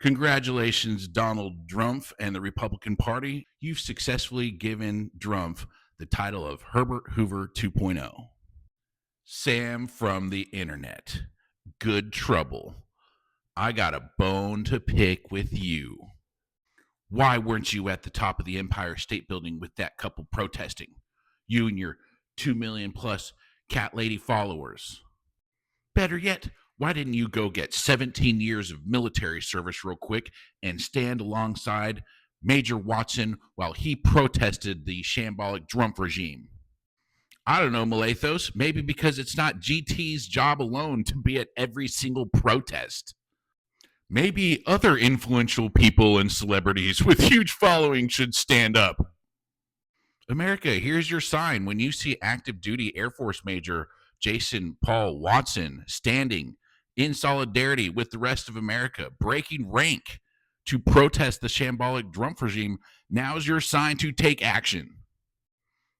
Congratulations, Donald Trump and the Republican Party. You've successfully given Trump the title of Herbert Hoover 2.0. Sam from the internet. Good trouble. I got a bone to pick with you. Why weren't you at the top of the Empire State Building with that couple protesting? You and your 2 million plus cat lady followers. Better yet, why didn't you go get 17 years of military service real quick and stand alongside Major Watson while he protested the shambolic Trump regime? I don't know, Malathos. Maybe because it's not GT's job alone to be at every single protest. Maybe other influential people and celebrities with huge followings should stand up. America, here's your sign when you see active duty Air Force Major Jason Paul Watson standing in solidarity with the rest of America, breaking rank to protest the shambolic Trump regime. Now's your sign to take action.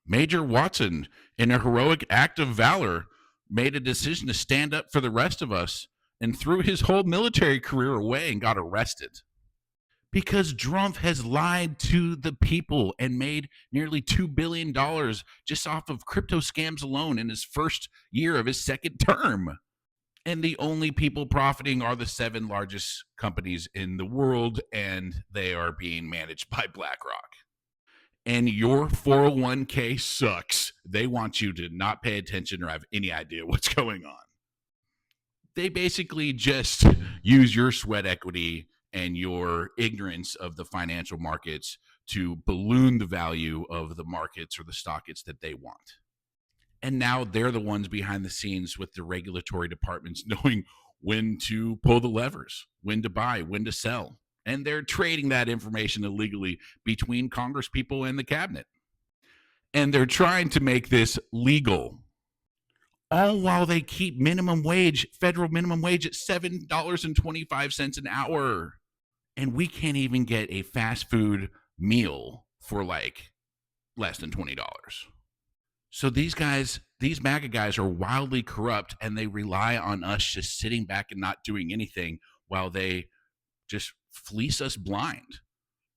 Major Watson, in a heroic act of valor, made a decision to stand up for the rest of us and threw his whole military career away and got arrested. Because Trump has lied to the people and made nearly $2 billion just off of crypto scams alone in his first year of his second term. And the only people profiting are the 7 largest companies in the world, and they are being managed by BlackRock. And your 401k sucks. They want you to not pay attention or have any idea what's going on. They basically just use your sweat equity and your ignorance of the financial markets to balloon the value of the markets or the stockets that they want. And now they're the ones behind the scenes with the regulatory departments knowing when to pull the levers, when to buy, when to sell. And they're trading that information illegally between Congress people and the cabinet. And they're trying to make this legal, all while they keep federal minimum wage at $7.25 an hour. And we can't even get a fast food meal for like less than $20. So these MAGA guys are wildly corrupt, and they rely on us just sitting back and not doing anything while they just fleece us blind.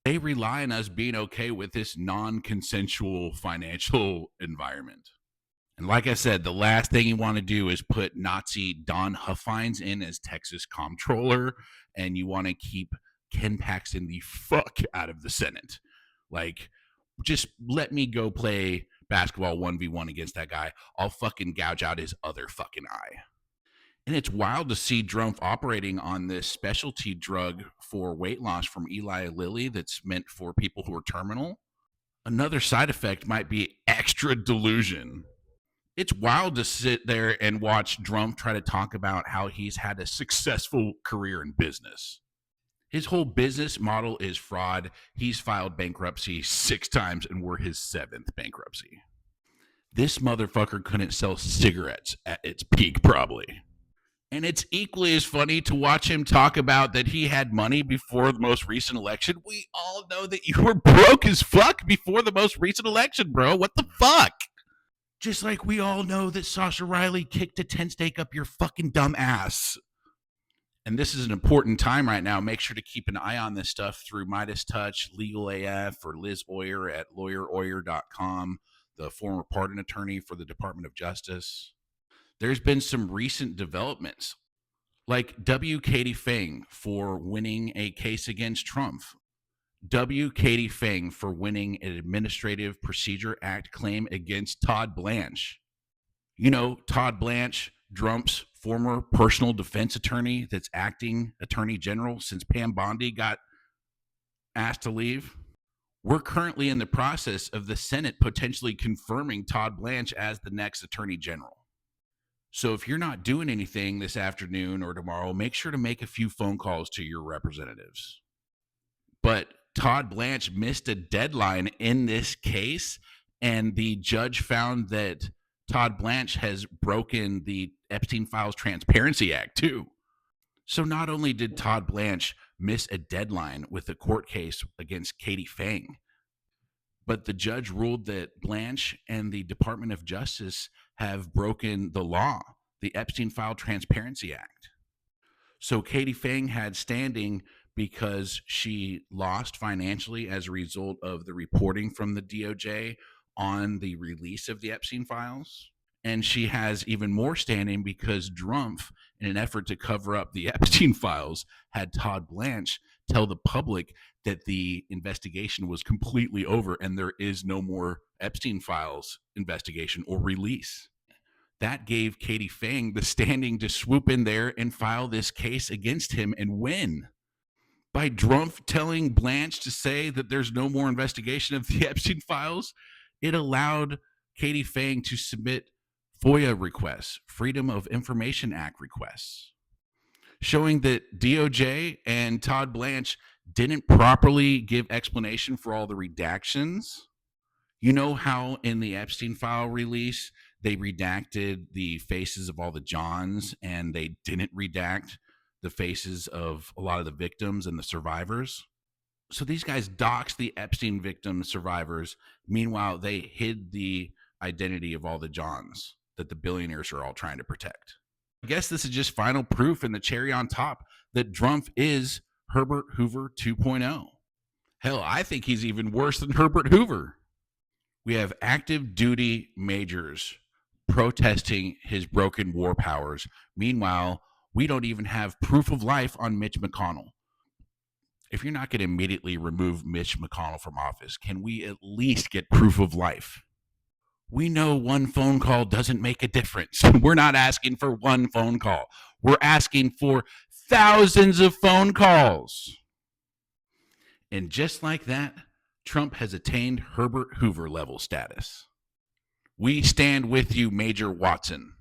They rely on us being okay with this non-consensual financial environment. And like I said, the last thing you want to do is put Nazi Don Huffines in as Texas comptroller, and you want to keep Ken Paxton the fuck out of the Senate. Like, just let me go play basketball 1v1 against that guy. I'll fucking gouge out his other fucking eye. And it's wild to see Trump operating on this specialty drug for weight loss from Eli Lilly that's meant for people who are terminal. Another side effect might be extra delusion. It's wild to sit there and watch Trump try to talk about how he's had a successful career in business. His whole business model is fraud. He's filed bankruptcy 6 times, and we're his 7th bankruptcy. This motherfucker couldn't sell cigarettes at its peak, probably. And it's equally as funny to watch him talk about that he had money before the most recent election. We all know that you were broke as fuck before the most recent election, bro. What the fuck? Just like we all know that Sasha Riley kicked a 10 stake up your fucking dumb ass. And this is an important time right now. Make sure to keep an eye on this stuff through Midas Touch, Legal AF, or Liz Oyer at lawyeroyer.com, the former pardon attorney for the Department of Justice. There's been some recent developments, like W. Katie Fang for winning a case against Trump. W. Katie Fang for winning an Administrative Procedure Act claim against Todd Blanche. You know, Todd Blanche, Trump's former personal defense attorney that's acting attorney general since Pam Bondi got asked to leave. We're currently in the process of the Senate potentially confirming Todd Blanche as the next attorney general. So if you're not doing anything this afternoon or tomorrow, make sure to make a few phone calls to your representatives. But Todd Blanche missed a deadline in this case, and the judge found that Todd Blanche has broken the Epstein Files Transparency Act too. So not only did Todd Blanche miss a deadline with a court case against Katie Fang, but the judge ruled that Blanche and the Department of Justice have broken the law, the Epstein File Transparency Act. So Katie Fang had standing because she lost financially as a result of the reporting from the DOJ on the release of the Epstein files. And she has even more standing because Drumpf, in an effort to cover up the Epstein files, had Todd Blanche tell the public that the investigation was completely over and there is no more Epstein files investigation or release. That gave Katie Phang the standing to swoop in there and file this case against him and win. By Drumpf telling Blanche to say that there's no more investigation of the Epstein files, it allowed Katie Phang to submit FOIA requests, Freedom of Information Act requests, showing that DOJ and Todd Blanche didn't properly give explanation for all the redactions. You know how in the Epstein file release, they redacted the faces of all the Johns and they didn't redact the faces of a lot of the victims and the survivors? So these guys doxed the Epstein victim survivors. Meanwhile, they hid the identity of all the Johns that the billionaires are all trying to protect. I guess this is just final proof and the cherry on top that Drumpf is Herbert Hoover 2.0. Hell, I think he's even worse than Herbert Hoover. We have active duty majors protesting his broken war powers. Meanwhile, we don't even have proof of life on Mitch McConnell. If you're not going to immediately remove Mitch McConnell from office, can we at least get proof of life? We know one phone call doesn't make a difference. We're not asking for one phone call. We're asking for thousands of phone calls. And just like that, Trump has attained Herbert Hoover level status. We stand with you, Major Watson.